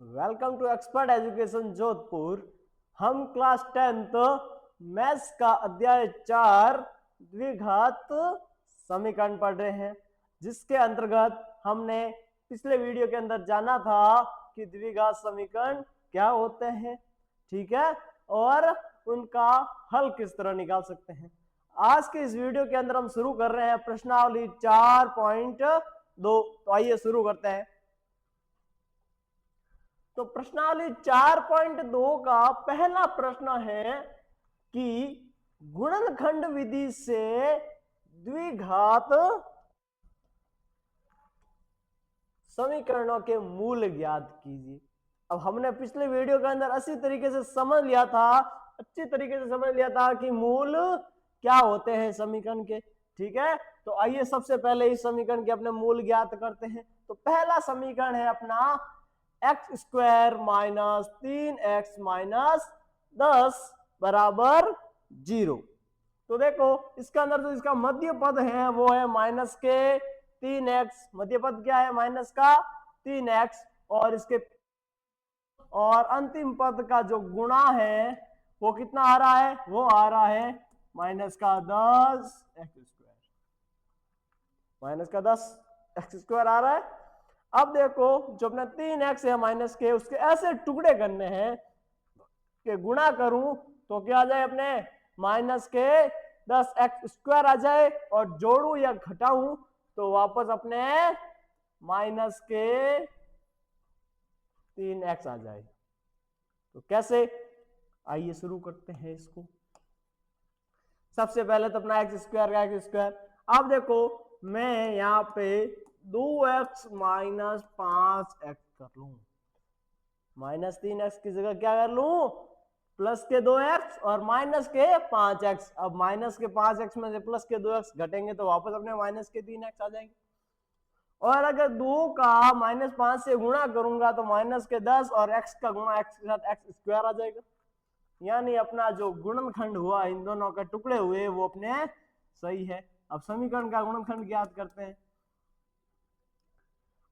Welcome to expert education Jodhpur. हम class 10th maths का अध्याय 4 द्विघात समीकरण पढ़ रहे हैं, जिसके अंतर्गत हमने पिछले वीडियो के अंदर जाना था कि द्विघात समीकरण क्या होते हैं, ठीक है, और उनका हल किस तरह निकाल सकते हैं। आज के इस वीडियो के अंदर हम शुरू कर रहे हैं प्रश्नावली 4.2। तो आइए शुरू करते हैं। तो प्रश्नावली 4.2 का पहला प्रश्न है कि गुणनखंड विधि से द्विघात समीकरणों के मूल ज्ञात कीजिए। अब हमने पिछले वीडियो के अंदर अच्छी तरीके से समझ लिया था कि मूल क्या होते हैं समीकरण के, ठीक है। तो आइए सबसे पहले इस समीकरण के अपने मूल ज्ञात करते हैं। तो पहला समीकरण है अपना x square minus 3x minus 10 बराबर 0। तो देखो इसके अंदर जो इसका मध्य पद है वो है माइनस के 3x, मध्य पद क्या है माइनस का 3x, और इसके और अंतिम पद का जो गुणा है वो कितना आ रहा है, वो आ रहा है माइनस का 10x स्क्वायर, माइनस का 10x स्क्वायर आ रहा है। अब देखो जो अपना 3x है माइनस के, उसके ऐसे टुकड़े करने हैं कि गुणा करूं तो क्या आ जाए अपने माइनस के 10x स्क्वायर आ जाए, और जोड़ू या घटाऊं तो वापस अपने माइनस के 3x आ जाए। तो कैसे, आइए शुरू करते हैं इसको। सबसे पहले तो अपना एक्स स्क्वायर का एक्स स्क्वायर। अब देखो मैं यहाँ पे 2x माइनस 5x कर लू, माइनस 3x की जगह क्या कर लू प्लस के 2x और माइनस के 5x। अब माइनस के 5x में से प्लस के 2x घटेंगे तो वापस अपने माइनस के 3x आ जाएंगे। और अगर 2 का माइनस 5 से गुणा करूंगा तो माइनस के 10 और x का गुणा x के साथ x स्क्वायर आ जाएगा। यानी अपना जो गुणनखंड हुआ, इन दोनों के टुकड़े हुए, वो अपने सही है। अब समीकरण का गुणनखंड ज्ञात करते हैं।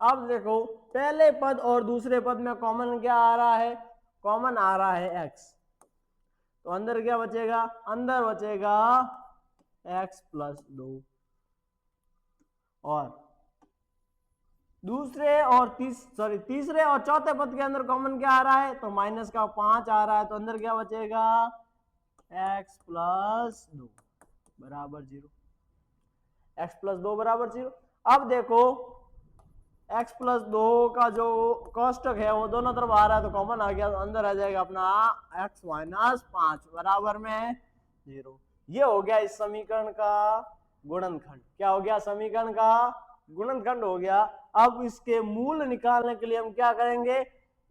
अब देखो पहले पद और दूसरे पद में कॉमन क्या आ रहा है, कॉमन आ रहा है x। तो अंदर क्या बचेगा, अंदर बचेगा x प्लस 2, और तीसरे और चौथे पद के अंदर कॉमन क्या आ रहा है, तो माइनस का 5 आ रहा है। तो अंदर क्या बचेगा x प्लस 2 बराबर 0, x प्लस 2 बराबर 0। अब देखो x प्लस 2 का जो कोष्टक है वो दोनों तरफ आ रहा है तो कॉमन आ गया, तो अंदर आ जाएगा अपना x माइनस 5 बराबर में 0। ये हो गया इस समीकरण का गुणनखंड। क्या हो गया, समीकरण का गुणनखंड हो गया। अब इसके मूल निकालने के लिए हम क्या करेंगे,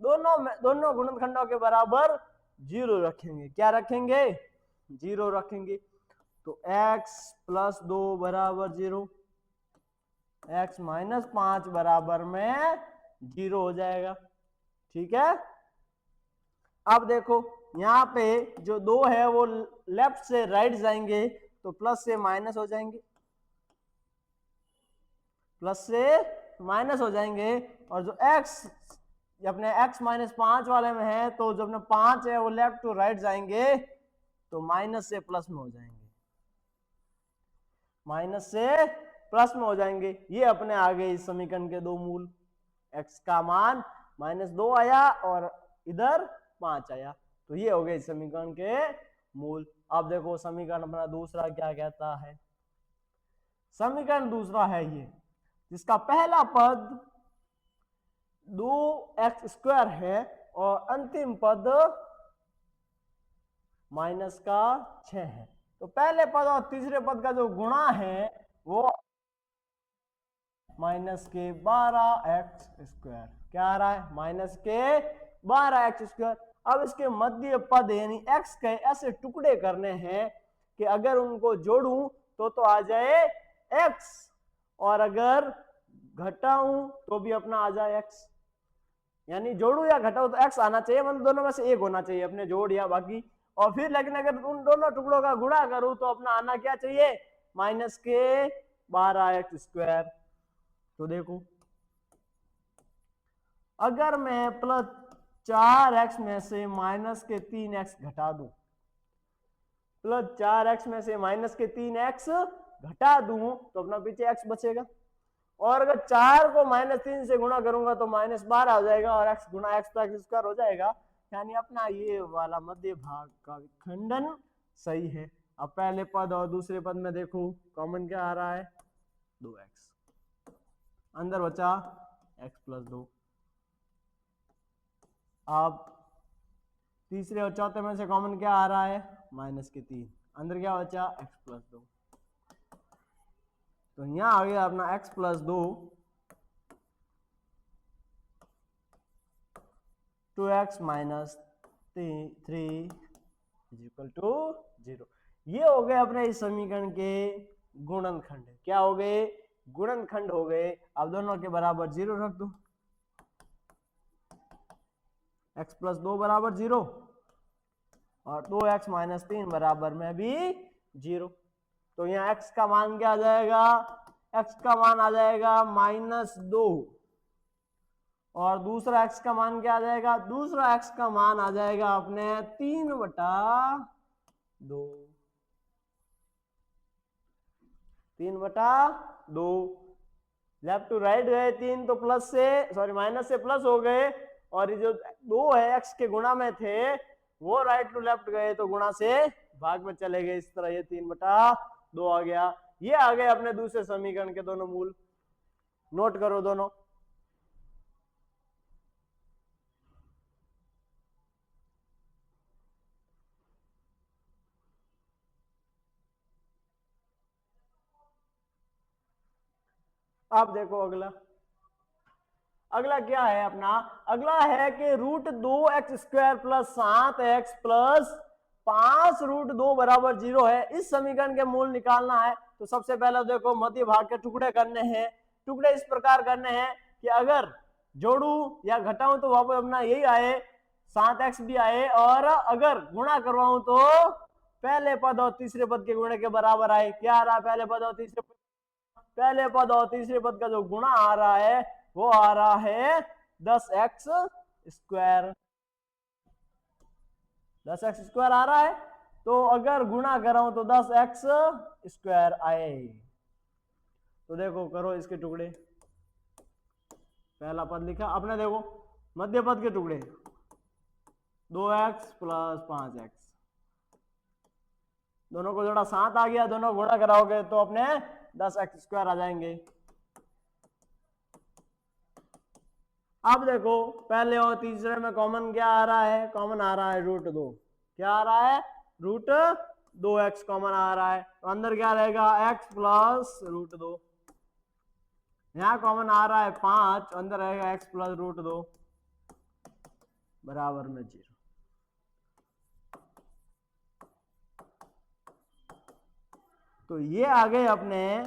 दोनों गुणनखंडों के बराबर 0 रखेंगे। क्या रखेंगे, 0 रखेंगे। तो x प्लस 2 बराबर 0, x माइनस 5 बराबर में 0 हो जाएगा, ठीक है। अब देखो यहाँ पे जो 2 है वो लेफ्ट से राइट जाएंगे तो प्लस से माइनस हो जाएंगे, प्लस से माइनस हो जाएंगे। और जो x अपने x माइनस 5 वाले में है तो जो अपने 5 है वो लेफ्ट टू राइट जाएंगे तो माइनस से प्लस में हो जाएंगे, माइनस से प्लस में हो जाएंगे। ये अपने आ गए इस समीकरण के दो मूल, x का मान माइनस 2 आया और इधर 5 आया। तो ये हो गए इस समीकरण के मूल। अब देखो समीकरण अपना दूसरा क्या कहता है। समीकरण दूसरा है ये, जिसका पहला पद 2x स्क्वायर है और अंतिम पद माइनस का 6 है। तो पहले पद और तीसरे पद का जो गुणा है वो माइनस के 12x स्क्वायर, क्या आ रहा है माइनस के 12x स्क्वायर। अब इसके मध्य पद यानी x के ऐसे टुकड़े करने हैं कि अगर उनको जोड़ूं तो आ जाए x, और अगर घटाऊं तो भी अपना आ जाए x। यानी जोड़ू या घटाओ तो x आना चाहिए, मतलब दोनों में से एक होना चाहिए अपने जोड़ या बाकी। और फिर लेकिन अगर उन दोनों टुकड़ों का गुणा करूं तो अपना आना क्या चाहिए, माइनस के 12x स्क्वायर। तो देखो अगर मैं प्लस 4x में से माइनस के 3x घटा दूं, प्लस 4x में से माइनस के 3x घटा दूं तो अपना पीछे x बचेगा। और अगर 4 को -3 से गुणा करूंगा तो -12 आ जाएगा और x गुणा x तो x स्क्वायर हो जाएगा, यानी अपना ये वाला मध्य भाग का विखंडन सही है। अब पहले पद और दूसरे पद में देखो कॉमन क्या आ रहा है, 2x, अंदर बचा x + 2। अब तीसरे और चौथे में से कॉमन क्या आ रहा है, -3, अंदर क्या बचा x + 2। तो यहां आ गया अपना x + 2 2x - 3 = 0। ये हो गए अपने इस समीकरण के गुणनखंड। क्या हो गए, गुणनखंड हो गए। अब दोनों के बराबर 0 रख दो, x + 2 = 0 और 2x - 3 बराबर में भी 0। तो यहाँ x का मान क्या आ जाएगा, x का मान आ जाएगा -2 और दूसरा x का मान क्या आ जाएगा, दूसरा x का मान आ जाएगा अपने 3/2। 3/2 लेफ्ट टू राइट गए 3 तो प्लस से माइनस से प्लस हो गए और ये जो 2 है x के गुणा में थे वो राइट टू लेफ्ट गए तो गुणा से भाग में चले गए। इस तरह ये 3/2 आ गया। ये आ गए अपने दूसरे समीकरण के दोनों मूल। नोट करो दोनों। आप देखो अगला, अगला क्या है अपना, अगला है कि √2x² + 7x + 5√2 = 0 है। इस समीकरण के मूल निकालना है। तो सबसे पहले देखो मध्य भाग के टुकड़े करने हैं। टुकड़े इस प्रकार करने हैं कि अगर जोड़ू या घटाऊं तो वापस अपना यही आए, 7x भी आए, और अगर गुणा करवाऊं तो पहले पद और तीसरे पद के गुणे के बराबर आए। क्या आ रहा है, पहले पद और तीसरे पद, पहले पद और तीसरे पद का जो गुणा आ रहा है वो आ रहा है 10x²। 10x² आ रहा है। तो अगर गुणा कराऊं तो 10x² आए। तो देखो करो इसके टुकड़े। पहला पद लिखा अपने, देखो मध्य पद के टुकड़े 2x + 5x, दोनों को जोड़ा 7 आ गया, दोनों गुणा कराओगे तो अपने 10x² आ जाएंगे। अब देखो पहले और तीसरे में कॉमन क्या आ रहा है, कॉमन आ रहा है √2। क्या आ रहा है, √2x कॉमन आ रहा है। तो अंदर क्या रहेगा, x + √2। यहां कॉमन आ रहा है 5, अंदर रहेगा x + √2 बराबर में 0। तो ये आ गए अपने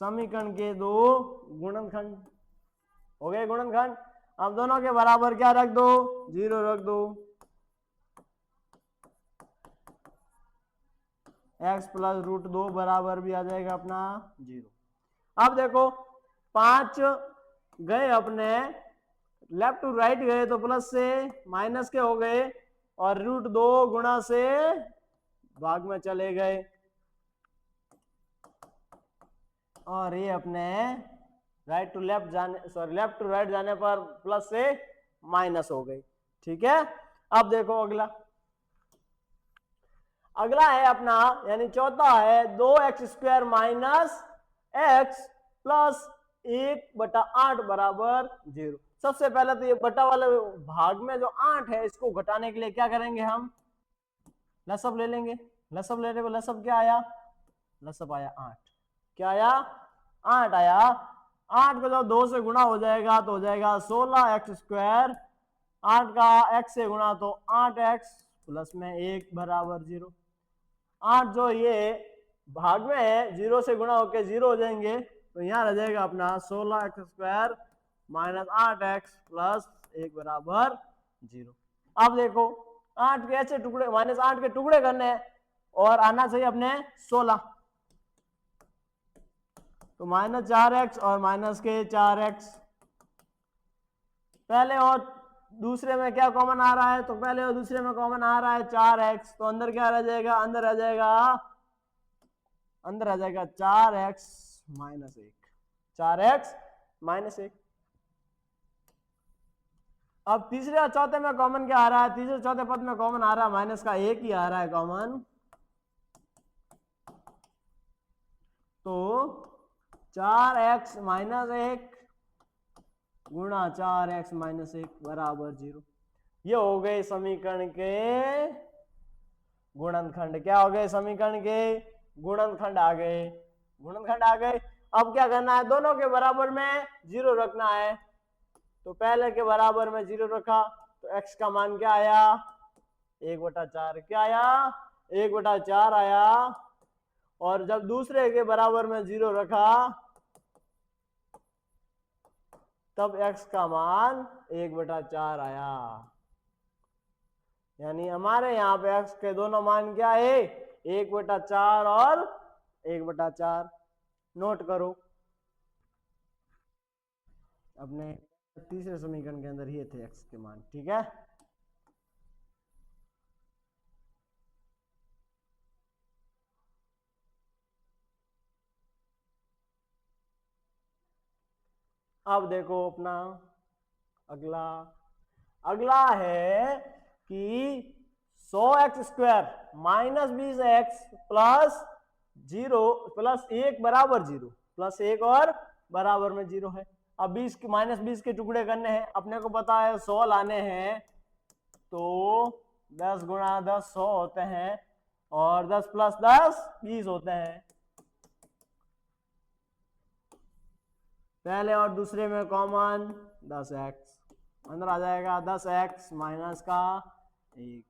समीकरण के दो गुणनखंड। हो गए गुणनखंड। अब दोनों के बराबर क्या रख दो, 0 रख दो। x + √2 बराबर भी आ जाएगा अपना 0। अब देखो 5 गए अपने लेफ्ट टू राइट गए तो प्लस से माइनस के हो गए और √2 गुणा से भाग में चले गए और ये अपने राइट टू लेफ्ट जाने लेफ्ट टू राइट जाने पर प्लस से माइनस हो गई। ठीक है। अब देखो अगला, अगला है अपना यानी चौथा है 2x² - x + 1/8 बराबर 0। सबसे पहले तो ये बटा वाले भाग में जो 8 है इसको घटाने के लिए क्या करेंगे, हम लसअप ले लेंगे। लसअप लेने पर लसअप क्या आया, लसअप आया 8। क्या आया, 8 आया। 8 को जब 2 से गुणा हो जाएगा तो हो जाएगा 16x²। 8 का x से गुणा तो 8x + में 1 बराबर 0। 8 जो ये भाग में है 0 से गुणा होकर 0 हो जाएंगे तो यहाँ रह जाएगा अपना 16x² - 8x + 1 बराबर 0। अब देखो 8 के ऐसे टुकड़े -8 के टुकड़े करने हैं और आना चाहिए अपने 16। तो -4x और -4x पहले और दूसरे में क्या कॉमन आ रहा है, तो पहले और दूसरे में कॉमन आ रहा है 4x, तो अंदर क्या रह जाएगा, अंदर आ जाएगा 4x माइनस 1, 4x माइनस 1। अब तीसरे और चौथे में कॉमन क्या आ रहा है, तीसरे चौथे पद में कॉमन आ रहा है माइनस का 1 ही आ रहा है कॉमन, तो 4x माइनस 1 गुणा 4x माइनस 1 बराबर 0। ये हो गए समीकरण के गुणनखंड। क्या हो गए, समीकरण के गुणनखंड आ गए, गुणनखंड आ गए। अब क्या करना है, दोनों के बराबर में 0 रखना है। तो पहले के बराबर में 0 रखा तो x का मान क्या आया, 1/4। क्या आया, 1/4 आया। और जब दूसरे के बराबर में 0 रखा तब x का मान 1/4 आया। यानी हमारे यहाँ पे x के दोनों मान क्या है, 1/4 और 1/4। नोट करो, अपने तीसरे समीकरण के अंदर ये थे x के मान। ठीक है, अब देखो अपना अगला, अगला है कि 100x² minus 20x plus 0 plus 1 बराबर 0, प्लस 1 और बराबर में 0 है। अब 20 के माइनस 20 के टुकड़े करने हैं, अपने को पता है 100 लाने हैं, तो 10 गुणा 10 100 होते हैं, और 10 प्लस 10 20 होते हैं। पहले और दूसरे में कॉमन 10x, अंदर आ जाएगा 10x माइनस का 1।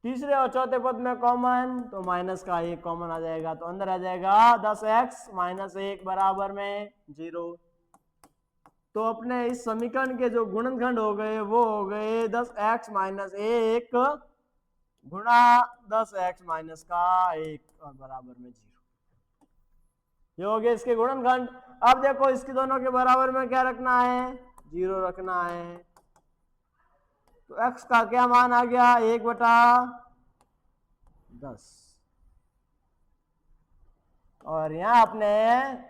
तीसरे और चौथे पद में कॉमन, तो माइनस का 1 कॉमन आ जाएगा, तो अंदर आ जाएगा 10x माइनस 1 बराबर में 0। तो अपने इस समीकरण के जो गुणनखंड हो गए वो हो गए 10x माइनस 1 गुणा 10x माइनस का 1 और बराबर में 0। ये हो गया इसके गुणनखंड। अब देखो इसके दोनों के बराबर में क्या रखना है, 0 रखना है। तो x का क्या मान आ गया, 1/10, और यहां आपने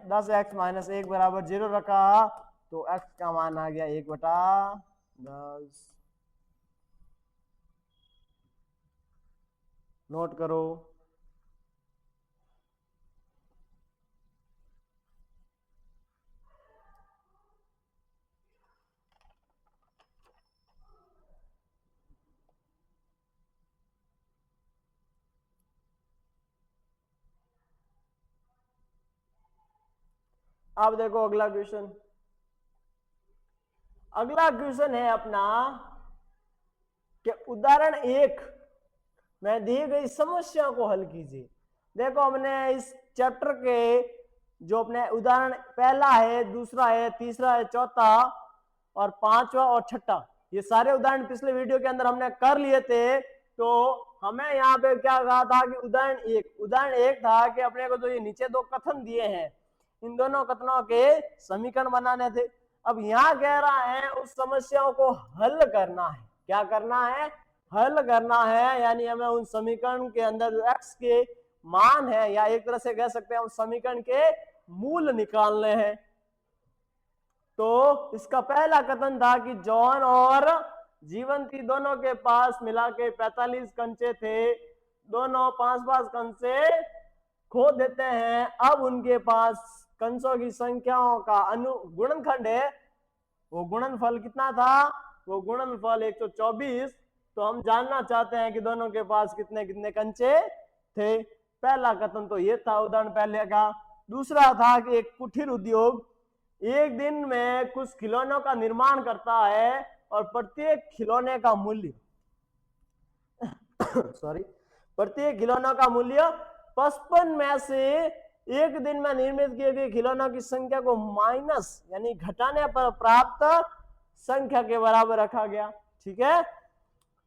10x माइनस 1 बराबर 0 रखा, तो x का मान आ गया 1/10। नोट करो, अब देखो अगला क्वेश्चन। अगला क्वेश्चन है अपना कि उदाहरण 1 में दी गई समस्या को हल कीजिए। देखो हमने इस चैप्टर के जो अपने उदाहरण पहला है, दूसरा है, तीसरा है, चौथा और पांचवा और छठा, ये सारे उदाहरण पिछले वीडियो के अंदर हमने कर लिए थे। तो हमें यहाँ पे क्या कहा था कि उदाहरण एक था कि अपने को जो ये नीचे दो कथन दिए हैं, इन दोनों कथनों के समीकरण बनाने थे। अब यहाँ कह रहा है उस समस्याओं को हल करना है। क्या करना है, हल करना है। यानी हमें उन समीकरण के अंदर जो x के मान है, या एक तरह से कह सकते हैं उस समीकरण के मूल निकालने हैं। तो इसका पहला कथन था कि जॉन और जीवंती दोनों के पास मिला के 45 कंचे थे, दोनों 5-5 कंचे खो देते हैं। अब उनके पास कंसों की संख्याओं का गुणनखंड है। वो गुणनफल कितना था, वो गुणनफल 124। तो हम जानना चाहते हैं कि दोनों के पास कितने कितने कंचे थे। पहला कथन तो ये था उदाहरण पहले का। दूसरा था कि एक कुटीर उद्योग एक दिन में कुछ खिलौनों का निर्माण करता है और प्रत्येक खिलौने का मूल्य प्रत्येक खिलौनों का मूल्य 55 में से एक दिन में निर्मित किए गए खिलौनों की संख्या को माइनस यानी घटाने पर प्राप्त संख्या के बराबर रखा गया। ठीक है,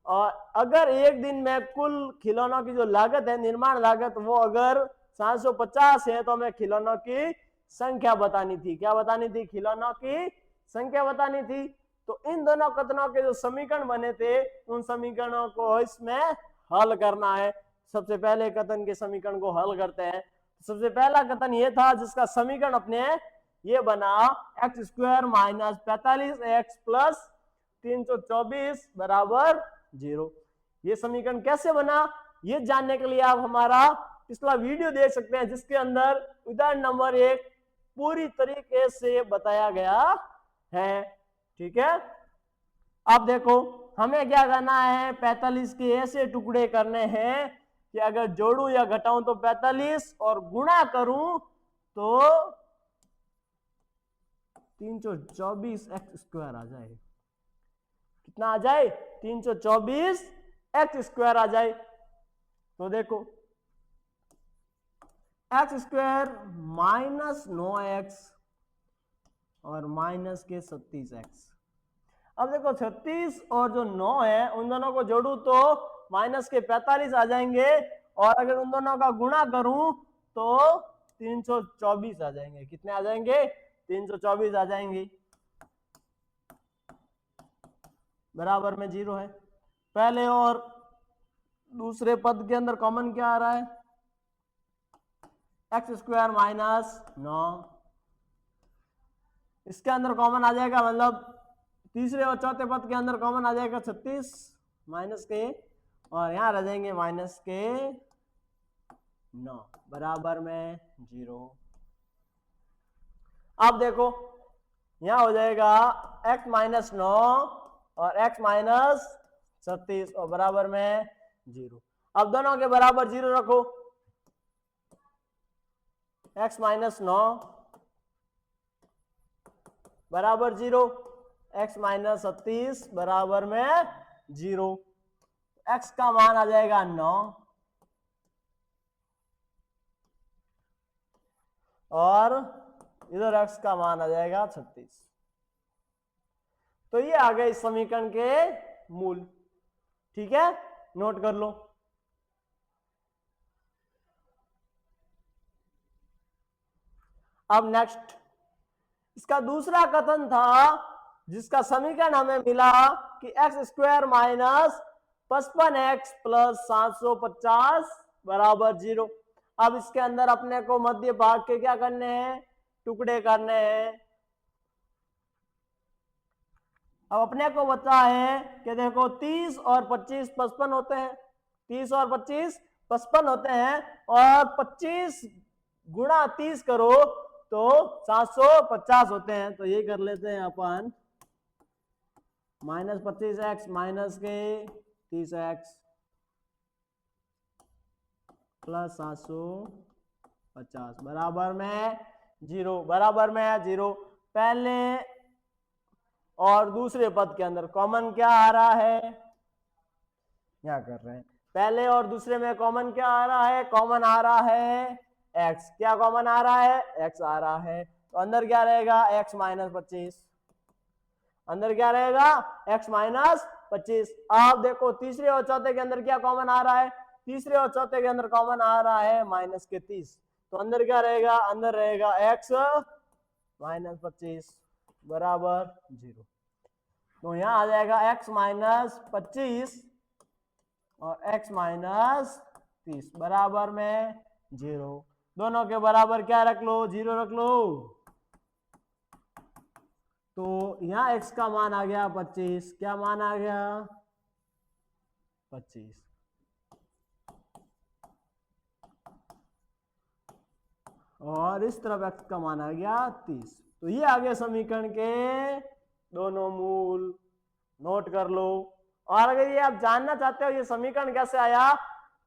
और अगर एक दिन में कुल खिलौनों की जो लागत है, निर्माण लागत, वो अगर 750 है तो हमें खिलौनों की संख्या बतानी थी। क्या बतानी थी, खिलौनों की संख्या बतानी थी, तो इन दोनों कथनों के जो समीकरण बने थे उन समीकरणों को इसमें हल करना है। सबसे पहले कथन के समीकरण को हल करते हैं। सबसे पहला कथन ये था जिसका समीकरण अपने ये बना x square minus 45 x plus 324 बराबर 0। ये समीकरण कैसे बना ये जानने के लिए आप हमारा पिछला वीडियो देख सकते हैं जिसके अंदर उदाहरण नंबर 1 पूरी तरीके से बताया गया है। ठीक है, अब देखो हमें क्या करना है, 45 के ऐसे टुकड़े करने हैं कि अगर जोड़ूं या घटाऊं तो 45 और गुणा करूं तो 324 एक्स स्क्वायर आ जाए। कितना आ जाए? 324 एक्स स्क्वायर आ जाए। तो देखो एक्स स्क्वायर माइनस 9x और माइनस के 36x। अब देखो 36 और जो 9 है उन दोनों को जोड़ू तो माइनस के 45 आ जाएंगे और अगर उन दोनों का गुणा करूं तो 324 आ जाएंगे। कितने आ जाएंगे? 324 आ जाएंगे। बराबर में 0 है। पहले और दूसरे पद के अंदर कॉमन क्या आ रहा है? X square minus 9। इसके अंदर कॉमन आ जाएगा, मतलब तीसरे और चौथे पद के अंदर कॉमन आ जाएगा 36 माइनस के, और यहां रह जाएंगे माइनस के 9 बराबर में 0। अब देखो यहां हो जाएगा x माइनस 9 और x माइनस 36 और बराबर में 0। अब दोनों के बराबर 0 रखो। x माइनस 9 बराबर 0, x माइनस 36 बराबर में 0। x का मान आ जाएगा 9 और इधर x का मान आ जाएगा 36। तो ये आ गए इस समीकरण के मूल। ठीक है, नोट कर लो। अब नेक्स्ट इसका दूसरा कथन था जिसका समीकरण हमें मिला कि x square minus 55x plus 750 बराबर 0। अब इसके अंदर अपने को मध्य भाग के क्या करने हैं? टुकड़े करने हैं। अब अपने को बता है कि देखो 30 और 25 55 होते हैं, 30 और 25 55 होते हैं और 25 गुणा 30 करो तो 750 होते हैं। तो ये कर लेते हैं अपन माइनस 25x माइनस के 30x प्लस 750 बराबर में 0। बराबर में 0। पहले और दूसरे पद के अंदर कॉमन क्या आ रहा है? क्या कर रहे हैं? पहले और दूसरे में कॉमन क्या आ रहा है? कॉमन आ रहा है x। क्या कॉमन आ रहा है? x आ रहा है। तो अंदर क्या रहेगा? x minus 25। अंदर क्या रहेगा? x minus 25। आप देखो तीसरे और चौथे के अंदर क्या कॉमन आ रहा है? तीसरे और चौथे के अंदर कॉमन आ रहा है माइनस के 30। तो अंदर क्या रहेगा? अंदर रहेगा x माइनस 25 बराबर 0। तो यहां आ जाएगा x माइनस 25 और x माइनस 30 बराबर में 0। दोनों के बराबर क्या रख लो? 0 रख लो। तो यहां x का मान आ गया 25। क्या मान आ गया? 25। और इस तरफ x का मान आ गया 30। तो ये आ गए समीकरण के दोनों मूल। नोट कर लो। और अगर ये आप जानना चाहते हो ये समीकरण कैसे आया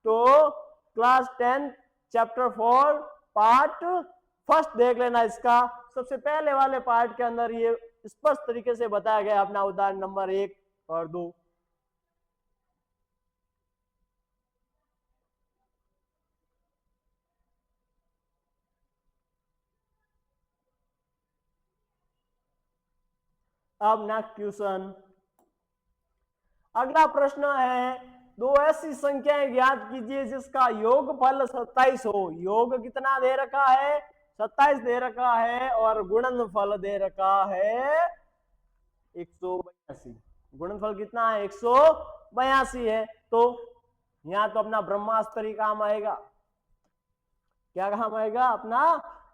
तो क्लास 10 चैप्टर 4 पार्ट फर्स्ट देख लेना। इसका सबसे पहले वाले पार्ट के अंदर ये स्पष्ट तरीके से बताया गया अपना उदाहरण नंबर 1 और 2। अब नेक्स्ट क्वेश्चन, अगला प्रश्न है, दो ऐसी संख्याएं ज्ञात कीजिए जिसका योगफल 27 हो। योग कितना दे रखा है? 27 दे रखा है और गुणनफल दे रखा है 182, गुणनफल कितना है 182 है। तो यहाँ तो अपना ब्रह्मास्त्र ही काम आएगा। क्या काम आएगा? अपना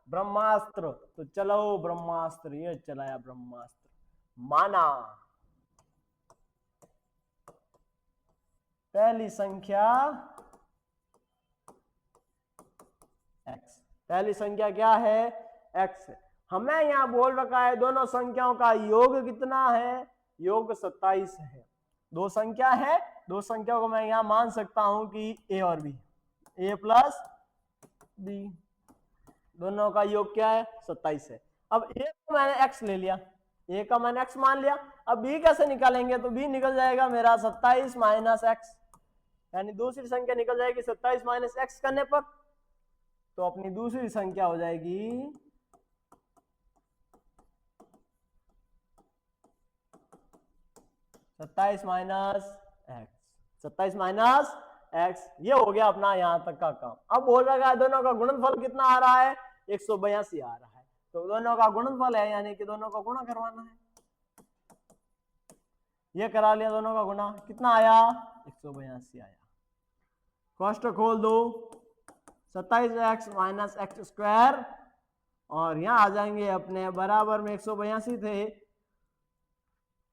ब्रह्मास्त्र। तो चलो ब्रह्मास्त्र, ये चलाया ब्रह्मास्त्र, माना पहली संख्या x, पहली संख्या क्या है? x। हमें यहां बोल रखा है दोनों संख्याओं का योग कितना है? योग 27 है। दो संख्या है, दो संख्याओं को मैं यहां मान सकता हूं कि a और b, a प्लस b, दोनों का योग क्या है? 27 है। अब a को मैंने x ले लिया, a का मैंने x मान लिया। अब b कैसे निकालेंगे? तो b निकल जाएगा मेरा 27 माइनस x, यानी दूसरी संख्या निकल जाएगी 27 माइनस x करने पर। तो अपनी दूसरी संख्या हो जाएगी 27 माइनस एक्स, 27 माइनस एक्स। ये हो गया अपना यहां तक का काम। अब बोल रहा है दोनों का गुणनफल कितना आ रहा है? 182 आ रहा है। तो दोनों का गुणनफल है, यानी कि दोनों का गुणा करवाना है। ये करा लिया, दोनों का गुणा कितना आया? 182 आया। कोष्टक खोल दो, 27x माइनस एक्स स्क्वायर, और यहां आ जाएंगे अपने बराबर में 182 थे।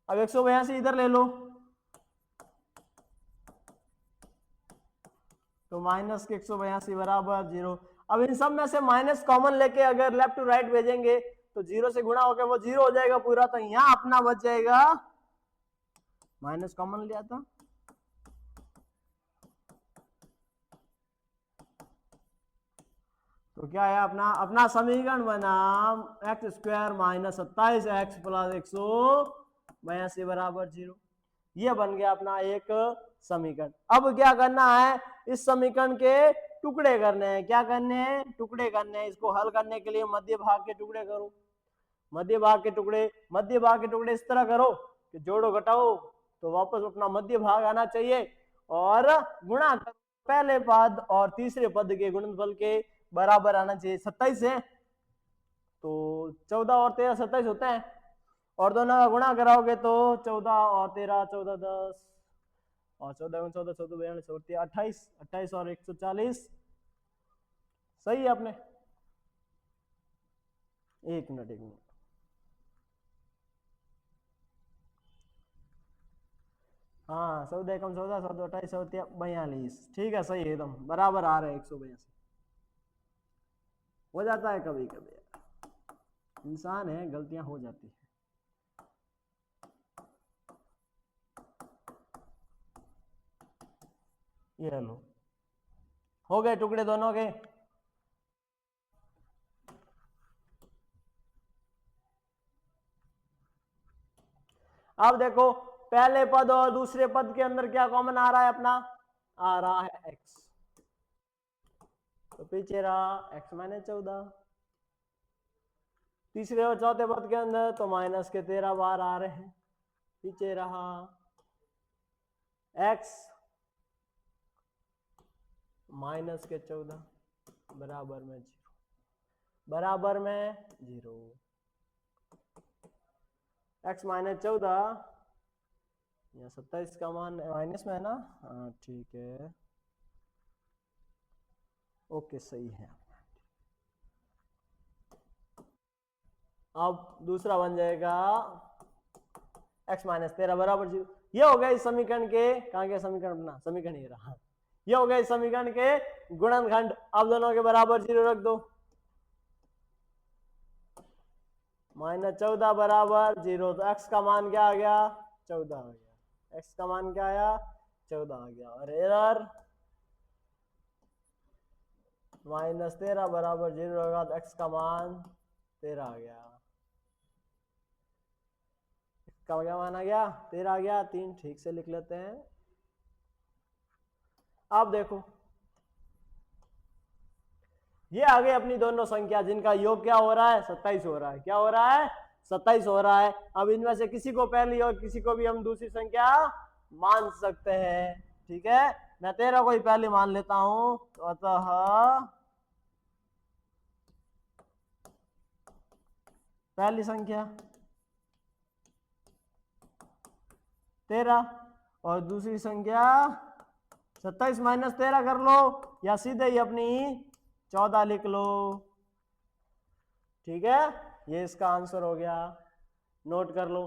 अब 182 इधर ले लो, तो माइनस के 182 बराबर 0। अब इन सब में से माइनस कॉमन लेके अगर लेफ्ट टू राइट भेजेंगे तो 0 से गुणा होकर वो 0 हो जाएगा पूरा। तो यहां अपना बच जाएगा, माइनस कॉमन लिया था, तो क्या है अपना अपना समीकरण बना x square minus 27x plus 182 बराबर 0। ये बन गया अपना एक समीकरण। अब क्या करना है? इस समीकरण के टुकड़े करने हैं। क्या करने हैं? टुकड़े करने हैं। इसको हल करने के लिए मध्य भाग के टुकड़े करो। मध्य भाग के टुकड़े इस तरह करो कि जोड़ो घटाओ तो वापस अपना मध्य भाग आना चाहिए, और गुणा करो पहले पद और तीसरे पद के गुणनफल के बराबर आना चाहिए। 27 है तो 14 और 13 27 होते हैं, और दोनों का गुणा कराओगे तो 14 और 13 14 10, और 14 14 14 42 होती है 28, 28 और 140। सही है आपने? एक मिनट हाँ, 14 कम 14 14 28 होती है 42। ठीक है, सही है, एकदम बराबर आ रहे हैं 182। हो जाता है कभी कभी, इंसान है, गलतियां हो जाती है। ये लो, हो गए टुकड़े दोनों के। अब देखो पहले पद और दूसरे पद के अंदर क्या कॉमन आ रहा है? अपना आ रहा है x, तो पीछे रहा x माइनस 14। तीसरे और चौथे पद के अंदर तो माइनस के 13 बार आ रहे हैं, पीछे रहा x माइनस के 14 बराबर में 0, बराबर में 0। x माइनस 14, या 27 का मान माइनस में है ना? हाँ ठीक है, ओके सही है। अब दूसरा बन जाएगा x माइनस 13 बराबर 0। ये हो गया इस समीकरण के, कहां गया समीकरण? अपना समीकरण ये रहा। ये हो गया इस समीकरण के गुणनखंड। अब दोनों के बराबर 0 रख दो, माइनस 14 बराबर 0। तो x का मान क्या आ गया? 14 आ गया। x का मान क्या आया? 14 आ गया। और एरर माइनस 13 बराबर 0 होगा, तो x का मान 13 आ गया। का क्या मान आ गया? 13 आ गया। 3 ठीक से लिख लेते हैं। अब देखो ये आ गई अपनी दोनों संख्या जिनका योग क्या हो रहा है? 27 हो रहा है। क्या हो रहा है? 27 हो रहा है। अब इनमें से किसी को पहली और किसी को भी हम दूसरी संख्या मान सकते हैं। ठीक है, मैं 13 को ही पहली मान लेता हूं, तो अतः पहली संख्या 13 और दूसरी संख्या 27 माइनस 13 कर लो या सीधे ही अपनी 14 लिख लो। ठीक है, ये इसका आंसर हो गया, नोट कर लो।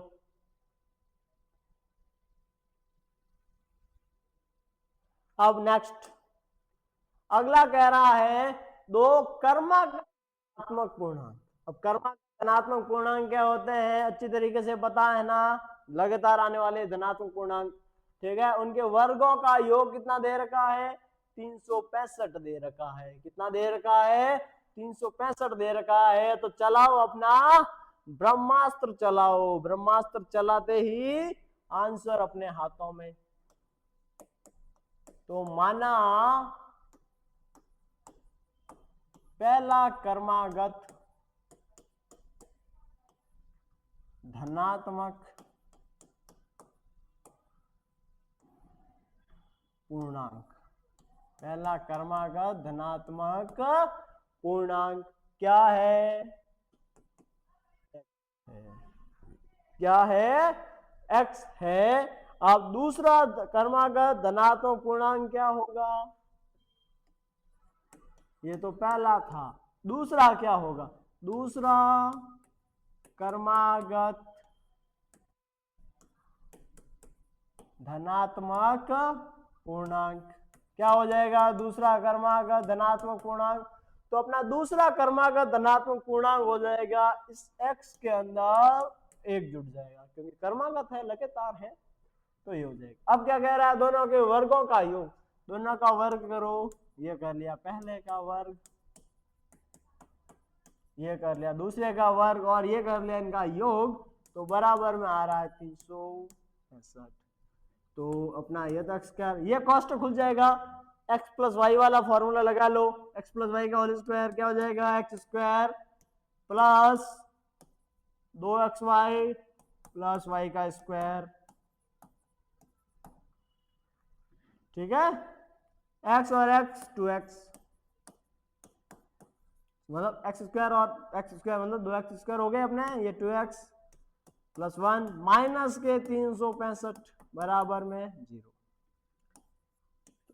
अब नेक्स्ट अगला कह रहा है दो कर्मात्मक पूर्णांक। अब धनात्मक पूर्णांक क्या होते हैं अच्छी तरीके से पता है ना, लगातार आने वाले धनात्मक पूर्णांक। ठीक है, उनके वर्गों का योग कितना दे रखा है, 365 दे रखा है। कितना दे रखा है, 365 दे रखा है। तो चलाओ अपना ब्रह्मास्त्र चलाओ, ब्रह्मास्त्र चलाते ही आंसर अपने हाथों में। तो माना पहला क्रमागत धनात्मक पूर्णांक, पहला क्रमागत धनात्मक पूर्णांक क्या है, क्या है, x है। अब दूसरा क्रमागत धनात्मक पूर्णांक क्या होगा, ये तो पहला था, दूसरा क्या होगा, दूसरा क्रमागत धनात्मक पूर्णांक क्या हो जाएगा, दूसरा क्रमागत धनात्मक पूर्णांक। तो अपना दूसरा क्रमागत धनात्मक पूर्णांक हो जाएगा इस x के अंदर एक जुड़ जाएगा, क्योंकि क्रमागत है, लगातार है, तो ये हो जाएगा। अब क्या कह रहा है, दोनों के वर्गों का योग, दोनों का वर्ग करो, ये कर लिया पहले का वर्ग, ये कर लिया दूसरे का वर्ग, और ये कर लिया इनका योग, तो बराबर में आ रहा है 365। तो अपना ये स्क्वायर, ये कॉस्ट खुल जाएगा, x प्लस वाई वाला फॉर्मूला लगा लो, x प्लस वाई का होल स्क्वायर क्या हो जाएगा, X square plus 2xy plus Y का स्क्वायर। ठीक है, x और x 2x, मतलब एक्स स्क्वायर और एक्स स्क्वायर मतलब 2x स्क्वायर हो गए अपने, ये 2x प्लस 1 माइनस के 365 बराबर में 0।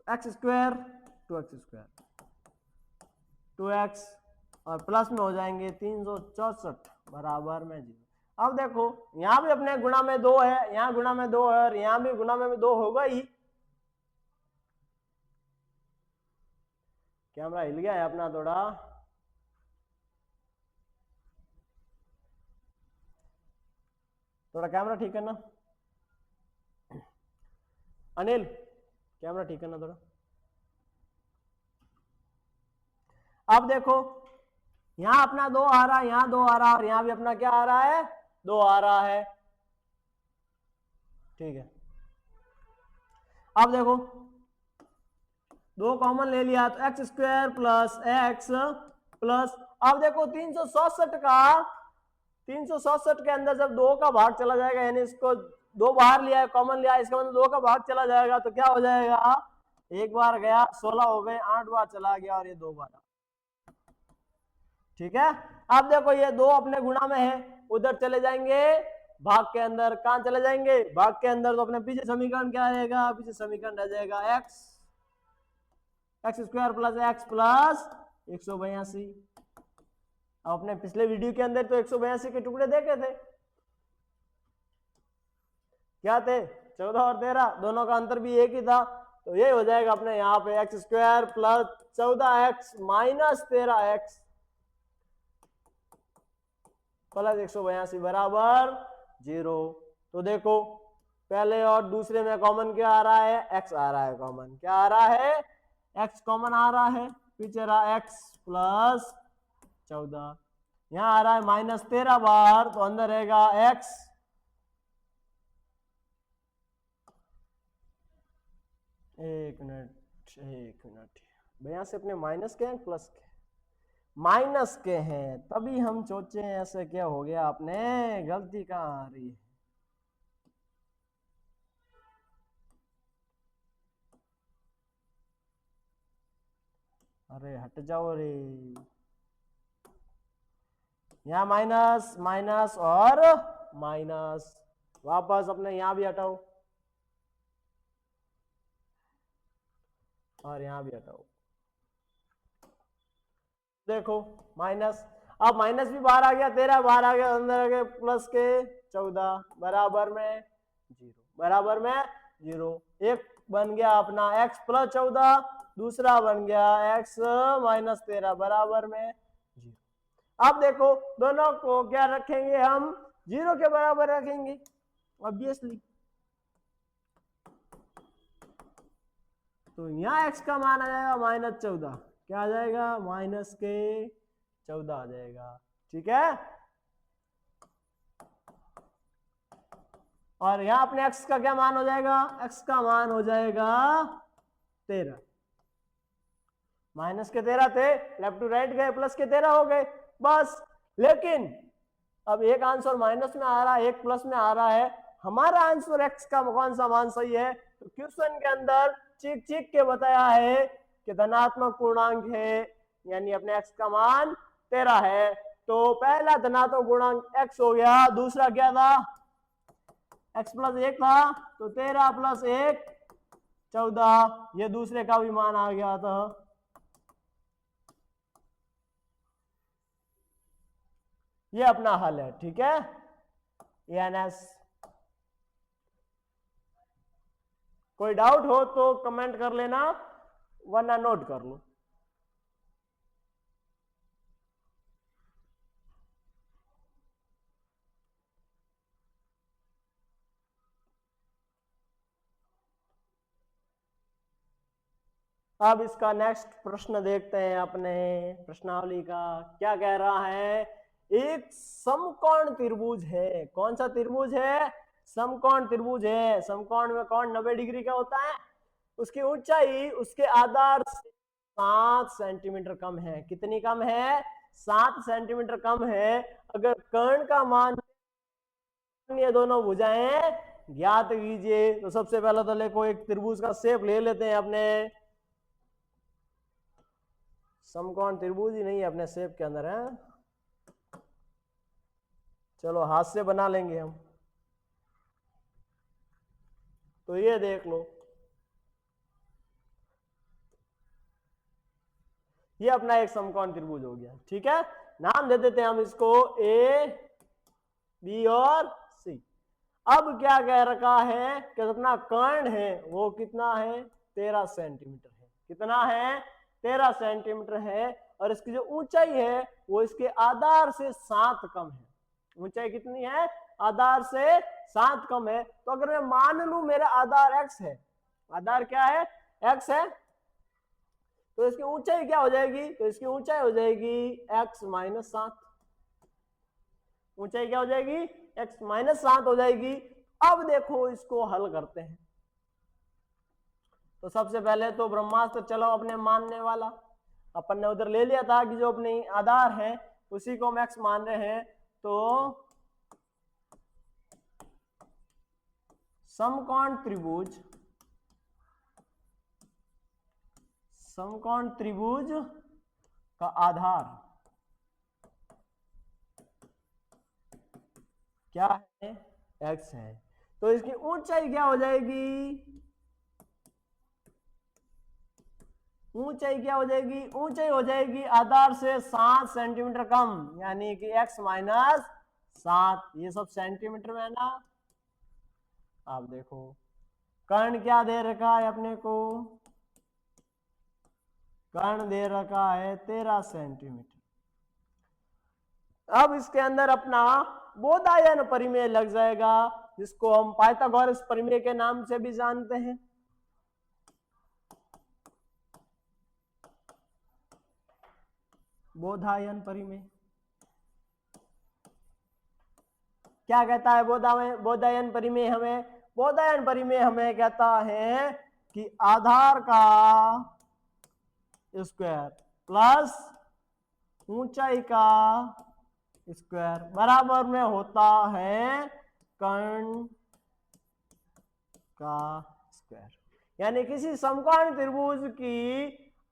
X square 2x square 2x और प्लस में हो जाएंगे 364 बराबर में 0। अब देखो यहां भी अपने गुणा में 2 है, यहां गुणा में 2 है, और यहां भी गुणा में 2 होगा ही। कैमरा हिल गया है अपना थोड़ा, थोड़ा कैमरा ठीक करना अनिल, कैमरा ठीक करना थोड़ा। अब देखो यहां अपना 2 आ रहा है, यहां 2 आ रहा है, और यहां भी अपना क्या आ रहा है, 2 आ रहा है। ठीक है, अब देखो 2 कॉमन ले लिया तो x square plus x plus, अब देखो 367 के अंदर जब 2 का भाग चला जाएगा, यानी इसको 2 बाहर लिया है, कॉमन लिया है, इसका मतलब 2 का भाग चला जाएगा, तो क्या हो जाएगा, एक बार गया 16 हो गए, 8 बार चला गया, और ये 2 बार। ठीक है, अब देखो ये 2 अपने गुणा में है, उधर चले जाएंगे भाग के अंदर, कहां चले जाएंगे, भाग के अंदर, तो अपने पीछे समीकरण क्या आएगा, पीछे समीकरण रह जाएगा X square plus x plus 182। अपने पिछले वीडियो के अंदर तो 182 के टुकड़े देखे थे, क्या थे, 14 और 13, दोनों का अंतर भी एक ही था, तो ये हो जाएगा अपने यहाँ पे x square plus 14x minus 13x plus 182 बराबर 0। तो देखो पहले और दूसरे में कॉमन क्या आ रहा है, x आ रहा है कॉमन, क्या आ रहा है, x कॉमन आ रहा है, पीछे रहा x प्लस 14, यहां आ रहा है माइनस 13 बार, तो अंदर रहेगा x, एक मिनट भैया से अपने माइनस के हैं प्लस के, माइनस के हैं, तभी हम सोचे ऐसे क्या हो गया, आपने गलती कहां आ रही है। अरे हट जाओ रे, यहाँ माइनस माइनस और माइनस, वापस अपने यहाँ भी हटाओ, और यहाँ भी हटाओ। देखो माइनस, अब माइनस भी बाहर आ गया, 13 बाहर आ गया, अंदर आ गया प्लस के 14 बराबर में 0, बराबर में 0। एक बन गया अपना x प्लस 14, दूसरा बन गया x माइनस 13 बराबर में 0। अब देखो दोनों को क्या रखेंगे हम, 0 के बराबर रखेंगे ऑब्वियसली। तो यहाँ x का मान आ जाएगा माइनस 14, क्या आ जाएगा माइनस के 14 आ जाएगा, ठीक है। और यहाँ अपने x का क्या मान हो जाएगा, x का मान हो जाएगा 13, माइनस के 13 थे, लेफ्ट टू राइट गए, प्लस के 13 हो गए बस। लेकिन अब एक आंसर माइनस में आ रहा है, एक प्लस में आ रहा है, हमारा आंसर x का कौन सा मान सही है, तो क्वेश्चन के अंदर चीख चीख के बताया है कि धनात्मक पूर्णांक है, यानी अपने x का मान 13 है। तो पहला धनात्मक पूर्णांक x हो गया, दूसरा क्या था x प्लस 1 था, तो 13 प्लस 1 14, ये दूसरे का भी मान आ गया था। ये अपना हल है, ठीक है। एनएस, कोई डाउट हो तो कमेंट कर लेना, वरना नोट कर लो। अब इसका नेक्स्ट प्रश्न देखते हैं अपने प्रश्नावली का, क्या कह रहा है। एक समकोण त्रिभुज है, कौन सा त्रिभुज है, समकोण त्रिभुज है। समकोण में कोण 90 डिग्री का होता है, उसकी ऊंचाई उसके आधार से 7 सेंटीमीटर कम है। कितनी कम है, 7 सेंटीमीटर कम है। अगर कर्ण का मान, ये दोनों भुजाएं ज्ञात कीजिए। तो सबसे पहले तो देखो एक त्रिभुज का शेप ले लेते हैं अपने, समकोण त्रिभुज ही नहीं है अपने शेप के अंदर है, चलो हाथ से बना लेंगे हम। तो ये देख लो, ये अपना एक समकोण त्रिभुज हो गया, ठीक है। नाम दे देते हैं हम इसको ए, बी और सी। अब क्या कह रखा है कि अपना कर्ण है वो कितना है, 13 सेंटीमीटर है। कितना है, 13 सेंटीमीटर है। और इसकी जो ऊंचाई है वो इसके आधार से 7 कम है। ऊंचाई कितनी है, आधार से 7 कम है। तो अगर मैं मान लू मेरा आधार x है, आधार क्या है, x है, तो इसकी ऊंचाई क्या हो जाएगी, तो इसकी ऊंचाई हो जाएगी x माइनस 7। ऊंचाई क्या हो जाएगी, x माइनस 7 हो जाएगी। अब देखो इसको हल करते हैं। तो सबसे पहले तो ब्रह्मास्त्र चलो अपने मानने वाला, अपन ने उधर ले लिया था कि जो अपने आधार है उसी को हम x मान रहे हैं। तो समकोण त्रिभुज, समकोण त्रिभुज का आधार क्या है, x है। तो इसकी ऊंचाई क्या हो जाएगी, ऊंचाई क्या हो जाएगी, ऊंचाई हो जाएगी आधार से 7 सेंटीमीटर कम, यानी कि x माइनस 7। ये सब सेंटीमीटर में है ना। आप देखो कर्ण क्या दे रखा है अपने को, कर्ण दे रखा है 13 सेंटीमीटर। अब इसके अंदर अपना बोधायन परिमेय लग जाएगा, जिसको हम पाइथागोरस परिमेय के नाम से भी जानते हैं। बोधायन परिमेय क्या कहता है, बोधायन परिमेय हमें, बोधायन परिमेय हमें कहता है कि आधार का स्क्वायर प्लस ऊंचाई का स्क्वायर बराबर में होता है कर्ण का स्क्वायर। यानी किसी समकोण त्रिभुज की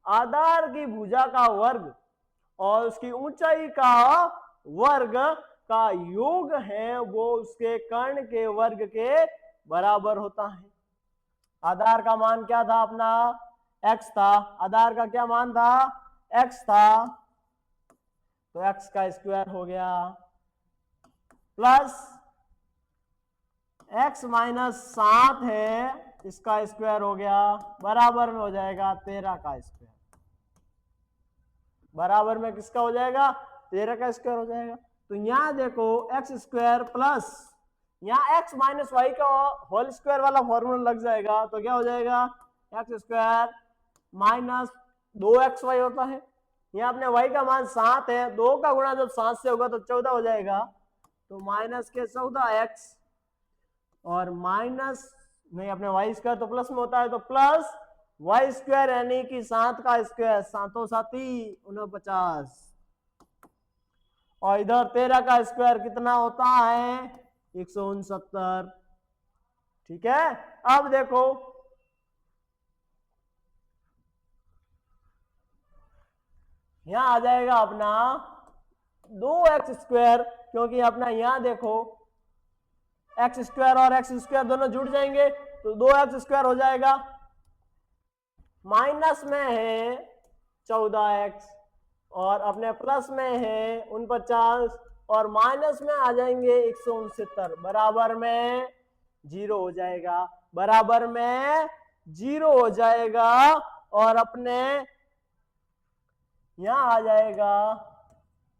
आधार की भुजा का वर्ग और उसकी ऊंचाई का वर्ग का योग है वो उसके कर्ण के वर्ग के बराबर होता है। आधार का मान क्या था अपना, x था, आधार का क्या मान था, x था, तो x का स्क्वायर हो गया प्लस x माइनस 7 है, इसका स्क्वायर हो गया, बराबर में हो जाएगा 13 का स्क्वायर। बराबर में किसका हो जाएगा, 13 का स्क्वायर हो जाएगा। तो यहां देखो एक्स स्क्वायर प्लस यहाँ एक्स माइनस वाई का होल स्क्वायर वाला फॉर्मूला लग जाएगा, तो क्या हो जाएगा, एक्स स्क्वायर माइनस 2xy होता है। यहाँ अपने y का मान 7 है, 2 का गुणा जब 7 से होगा तो 14 हो जाएगा, तो माइनस के 14x और माइनस नहीं, अपने y स्क्वायर तो प्लस में होता है, तो प्लस वाई स्क्वायर यानी कि 7 का स्क्वायर, 7 7 49, और इधर 13 का स्क्वायर कितना होता है, 169। ठीक है, अब देखो यहां आ जाएगा अपना 2x स्क्वायर, क्योंकि अपना यहां देखो एक्स स्क्वायर और एक्स स्क्वायर दोनों जुड़ जाएंगे तो 2x स्क्वायर हो जाएगा, माइनस में है 14x और अपने प्लस में है 49 और माइनस में आ जाएंगे 169, बराबर में 0 हो जाएगा, बराबर में 0 हो जाएगा। और अपने यहां आ जाएगा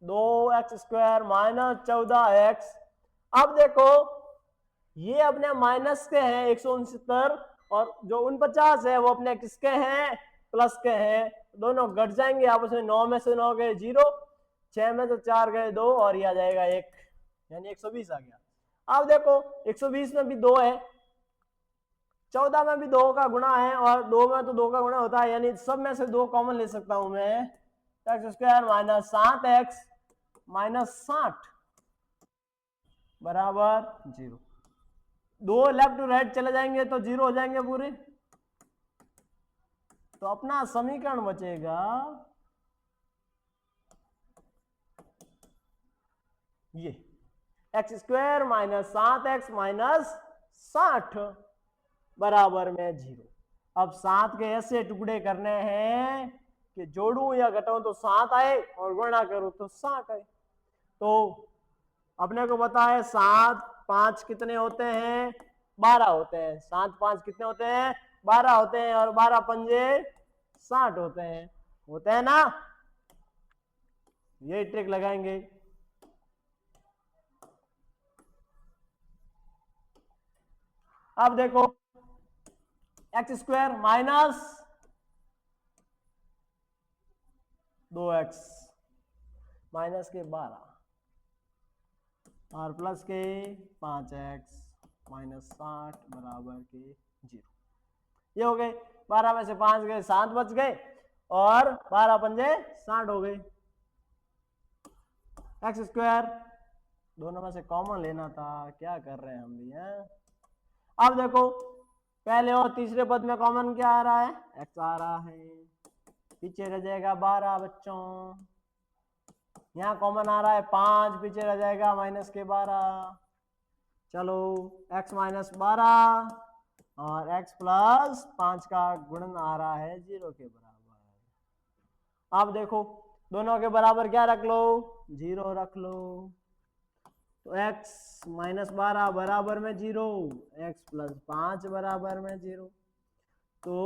2x स्क्वायर माइनस 14x। अब देखो ये अपने माइनस के हैं 169 और जो 49 है वो अपने किसके हैं, प्लस के हैं, दोनों घट जाएंगे आपस में, 9 में से 9 गए 0, 6 में से 4 गए 2 और ये आ जाएगा 1, यानी 120 आ गया। अब देखो 120 में भी 2 है, 14 में भी 2 का गुणा है और 2 में तो 2 का गुणा होता है, यानी सब में से 2 कॉमन ले सकता हूं मैं, x square minus 7x minus 60 बराबर 0। 2 लेफ्ट टू राइट चले जाएंगे तो 0 हो जाएंगे पूरे, तो अपना समीकरण बचेगा ये x square minus 7x minus 60 बराबर में 0। अब 7 के ऐसे टुकड़े करने हैं कि जोड़ू या घटाऊं तो 7 आए और गुणा करूं तो 60 आए। तो अपने को पता है 7 5 कितने होते हैं, 12 होते हैं, 7 5 कितने होते हैं, 12 होते हैं, और 12 पंजे 60 होते हैं ना, यही ट्रिक लगाएंगे। अब देखो x square minus 2x minus के 12 और प्लस के 5x माइनस 60 बराबर के 0। ये हो गए, 12 में से 5 गए 7 बच गए और 12 पंजे 60 हो गए। एक्स स्क्वायर दोनों में से कॉमन लेना था, क्या कर रहे हैं हम भी हैं। अब देखो पहले और तीसरे पद में कॉमन क्या आ रहा है, एक्स आ रहा है, पीछे रह जाएगा 12 बच्चों, यहाँ कॉमन आ रहा है 5, पीछे रह जाएगा माइनस के 12। चलो x माइनस 12 और x प्लस 5 का गुणन आ रहा है 0 के बराबर। अब देखो दोनों के बराबर क्या रख लो, 0 रख लो, तो x माइनस 12 बराबर में 0, x प्लस 5 बराबर में 0, तो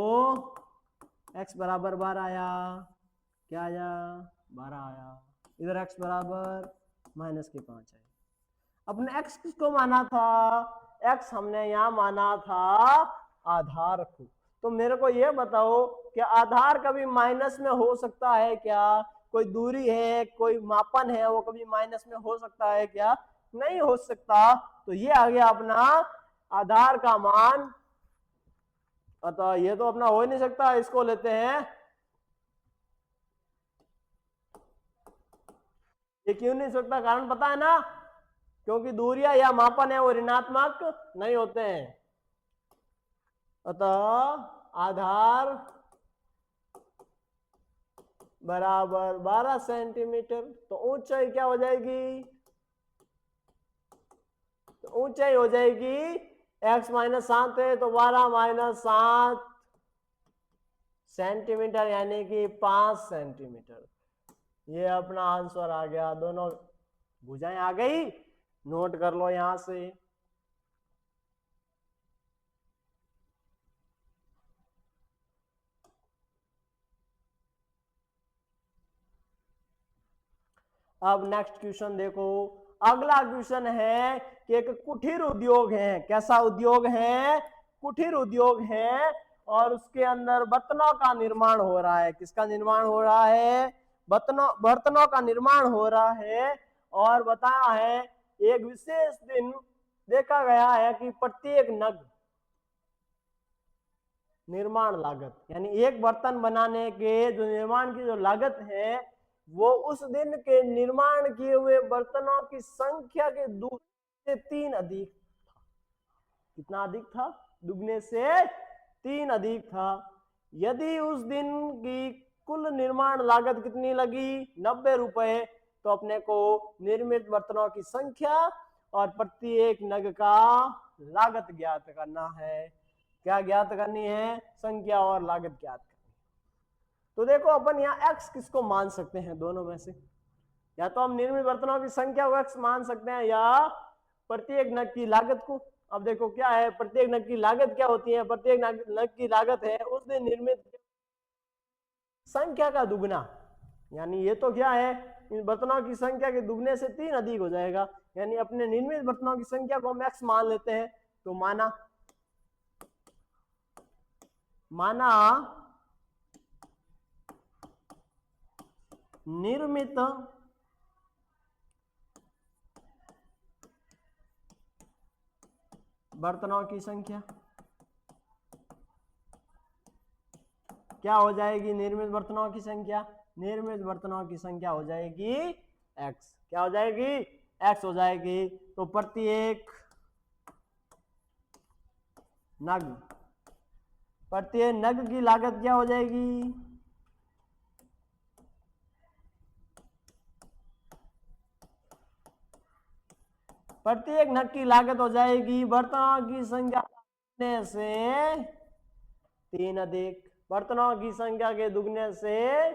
x बराबर 12 आया, क्या आया 12 आया, इधर x बराबर माइनस के 5 है। अपने x किसको माना था, x हमने यहां माना था आधार को, तो मेरे को ये बताओ कि आधार कभी माइनस में हो सकता है क्या, कोई दूरी है कोई मापन है वो कभी माइनस में हो सकता है क्या, नहीं हो सकता। तो ये आ गया अपना आधार का मान, अतः ये तो अपना हो ही नहीं सकता, इसको लेते हैं, ये क्यों नहीं सकता, कारण पता है ना, क्योंकि दूरियां या मापन है वो ऋणात्मक नहीं होते हैं, अतः आधार बराबर 12 सेंटीमीटर। तो ऊंचाई क्या हो जाएगी, तो ऊंचाई हो जाएगी x माइनस 7 है तो 12 माइनस 7 सेंटीमीटर यानी कि 5 सेंटीमीटर। ये अपना आंसर आ गया। दोनों भुजाएं आ गई, नोट कर लो यहां से। अब नेक्स्ट क्वेश्चन देखो। अगला क्वेश्चन है कि एक कुटीर उद्योग है। कैसा उद्योग है? कुटीर उद्योग है और उसके अंदर बर्तनों का निर्माण हो रहा है। किसका निर्माण हो रहा है? बर्तनों का निर्माण हो रहा है। और बताया है एक विशेष दिन देखा गया है कि प्रत्येक नग निर्माण लागत, यानी एक बर्तन बनाने के जो निर्माण की जो लागत है वो उस दिन के निर्माण किए हुए बर्तनों की संख्या के दुगने से 3 अधिक था। कितना अधिक था? दुगने से 3 अधिक था। यदि उस दिन की कुल निर्माण लागत कितनी लगी? 90 रुपए। तो अपने को निर्मित बर्तनों की संख्या और प्रत्येक नग का लागत ज्ञात करना है। क्या ज्ञात करनी है? संख्या और लागत ज्ञात करनी। तो देखो अपन यहाँ x किसको मान सकते हैं? दोनों में से या तो हम निर्मित बर्तनों की संख्या को x मान सकते हैं या प्रत्येक नग की लागत को। अब देखो क्या है, प्रत्येक नग की लागत क्या होती है? प्रत्येक नग की लागत है उस दिन निर्मित संख्या का दुगना। यानी ये तो क्या है, इन बर्तनों की संख्या के दुगने से 3 अधिक हो जाएगा। यानी अपने निर्मित बर्तनों की संख्या को हम x मान लेते हैं। तो माना निर्मित बर्तनों की संख्या क्या हो जाएगी? निर्मित बर्तनों की संख्या, निर्मित बर्तनों की संख्या हो जाएगी x। क्या हो जाएगी? x हो जाएगी। तो प्रत्येक नग की लागत क्या हो जाएगी? प्रत्येक नग की लागत हो जाएगी बर्तनों की संख्या से 3 अधिक। बर्तनों की संख्या के दुगने से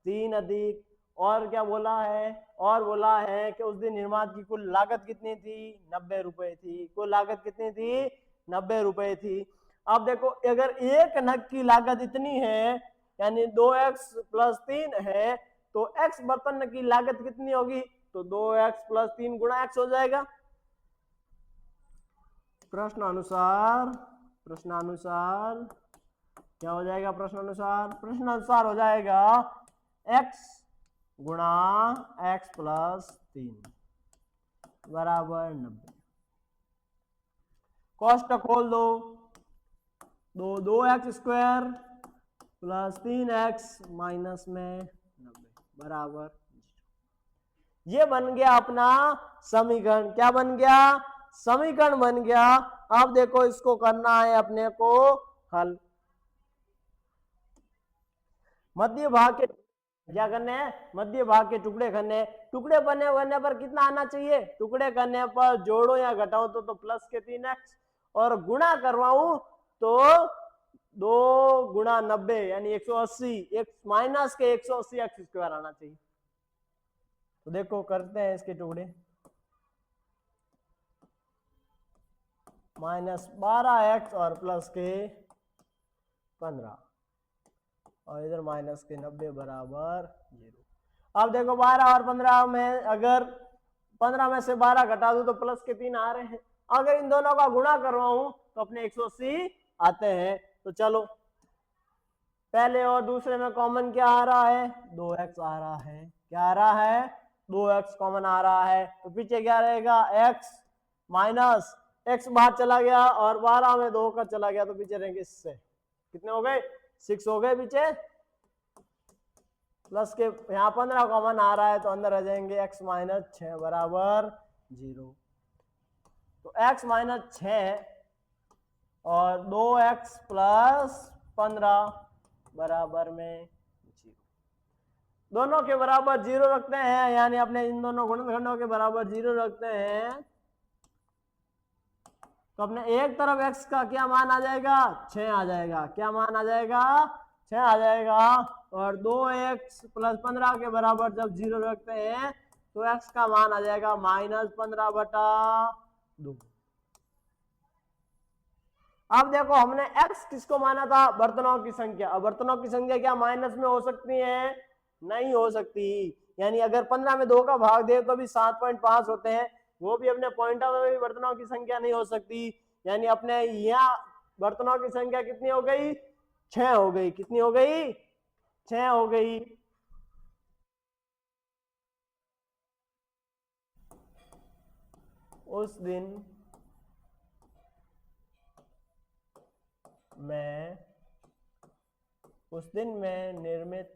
3 अधिक। और क्या बोला है? और बोला है कि उस दिन निर्माण की कुल लागत कितनी थी? 90 रुपए थी। कुल लागत कितनी थी? 90 रुपए थी। अब देखो अगर एक नग की लागत इतनी है यानी 2x + 3 है तो x बर्तन की लागत कितनी होगी? तो 2x + 3 गुणा x हो जाएगा। प्रश्नानुसार क्या हो जाएगा? प्रश्नानुसार हो जाएगा x गुणा x + 3 बराबर 90। कोष्टक खोल दो। 2x² + 3x माइनस में 90 बराबर। ये बन गया अपना समीकरण। क्या बन गया? समीकरण बन गया। अब देखो इसको करना है अपने को हल। मध्य भाग के क्या करने हैं? मध्य भाग के टुकड़े करने। टुकड़े बनने पर कितना आना चाहिए? टुकड़े करने पर जोड़ो या घटाओ तो प्लस के 3x और गुणा करवाऊं तो 2 गुणा 90 यानी 180 x माइनस के 180 x² आना चाहिए। तो देखो करते हैं इसके टुकड़े। -12x और प्लस के 15 और इधर माइनस के 90 बराबर 0। अब देखो 12 और 15 में अगर 15 में से 12 घटा दूं तो प्लस के 3 आ रहे हैं। अगर इन दोनों का गुणा करवाऊं तो अपने 180 आते हैं। तो चलो पहले और दूसरे में कॉमन क्या आ रहा है? 2x आ रहा है। क्या आ रहा है? 2x कॉमन आ रहा है। तो पीछे क्या रहेगा? x माइनस x बाहर चला गया और 12 में 2 का चला गया तो पीछे रहेंगे 6। कितने हो गए? 6 हो गए पीछे। प्लस के यहाँ 15 कॉमन आ रहा है तो अंदर आ जाएंगे x - 6 बराबर 0। तो x - 6 और 2x + 15 बराबर में 0। दोनों के बराबर 0 रखते हैं यानी अपने इन दोनों गुणनखंडों के बराबर 0 रखते हैं तो अपने एक तरफ x का क्या मान आ जाएगा? 6 आ जाएगा। क्या मान आ जाएगा? 6 आ जाएगा। और 2x प्लस 15 के बराबर जब 0 रखते हैं तो x का मान आ जाएगा -15/2। अब देखो हमने x किसको माना था, बर्तनों की संख्या। अब बर्तनों की संख्या क्या माइनस में हो सकती है? नहीं हो सकती। यानी अगर 15 में 2 का भाग दे तो भी 7.5 होते हैं, वो भी अपने पॉइंटों में भी बर्तनों की संख्या नहीं हो सकती। यानी अपने यहाँ बर्तनों की संख्या कितनी हो गई? 6 हो गई। कितनी हो गई? 6 हो गई। उस दिन मैं निर्मित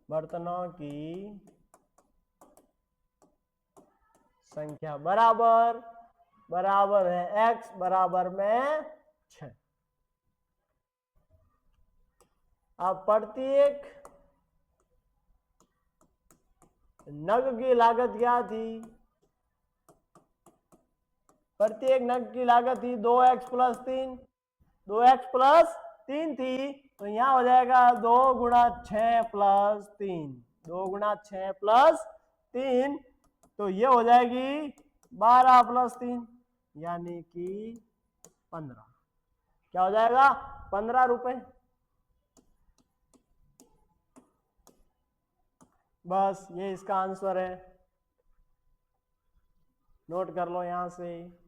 बर्तनों की संख्या बराबर है x बराबर में 6। अब प्रत्येक नग की लागत क्या थी? प्रत्येक नग की लागत थी 2x प्लस 3। 2x प्लस 3 थी, तो यहां हो जाएगा 2 गुणा 6 प्लस 3। 2 गुणा 6 प्लस 3, तो ये हो जाएगी 12 प्लस 3 यानी कि 15। क्या हो जाएगा? 15 रुपए। बस ये इसका आंसर है, नोट कर लो यहां से।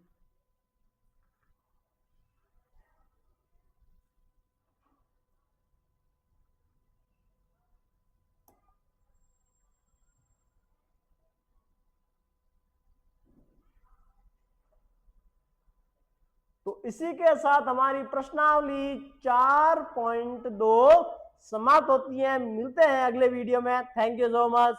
तो इसी के साथ हमारी प्रश्नावली 4.2 समाप्त होती है। मिलते हैं अगले वीडियो में। Thank you so much.